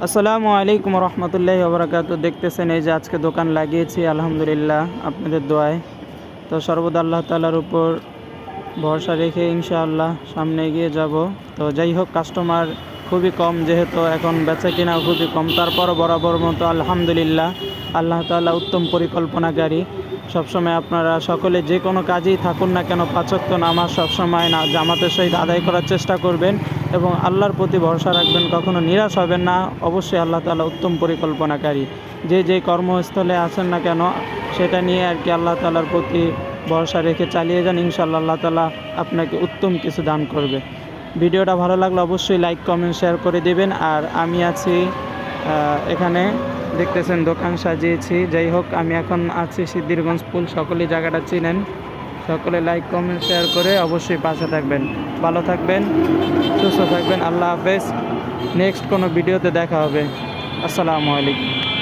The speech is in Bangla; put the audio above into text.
আসসালামু আলাইকুম রহমতুল্লাহি ওবরাকাতু। দেখতেছেন এই যে আজকে দোকান লাগিয়েছি আলহামদুলিল্লাহ আপনাদের দোয়ায়। তো সর্বদা আল্লাহ তাআলার উপর ভরসা রেখে ইনশাআল্লাহ সামনে এগিয়ে যাব। তো যাই হোক, কাস্টমার খুবই কম, যেহেতু এখন বেচা কিনা খুবই কম, তারপরও বরাবর মতো আলহামদুলিল্লাহ আল্লাহ তাআলা উত্তম পরিকল্পনাকারী। সবসময় আপনারা সকলে যে কোনো কাজেই থাকুন না কেন, ৫ ওয়াক্ত নামাজ সবসময় জামাতের সহিত আদায় করার চেষ্টা করবেন এবং আল্লাহর প্রতি ভরসা রাখবেন, কখনো নিরাশ হবেন না। অবশ্যই আল্লাহ তাআলা উত্তম পরিকল্পনাকারী। যে কর্মস্থলে আছেন না কেন সেটা নিয়ে আর কি আল্লাহ তাআলার প্রতি ভরসা রেখে চালিয়ে যান, ইনশাআল্লাহ আল্লাহ তাআলা আপনাকে উত্তম কিছু দান করবে। ভিডিওটা ভালো লাগলে অবশ্যই লাইক কমেন্ট শেয়ার করে দেবেন। আর আমি আছি এখানে, দেখতেছেন দোকান সাজিয়েছি। যাই হোক, আমি এখন আছি সিদ্ধিরগঞ্জ পুল, সকলেই জায়গাটা চিনেন। সকলে লাইক কমেন্ট শেয়ার করে অবশ্যই পাশে থাকবেন। ভালো থাকবেন, সুস্থ থাকবেন। আল্লাহ হাফেজ। নেক্সট কোনো ভিডিওতে দেখা হবে। আসসালামু আলাইকুম।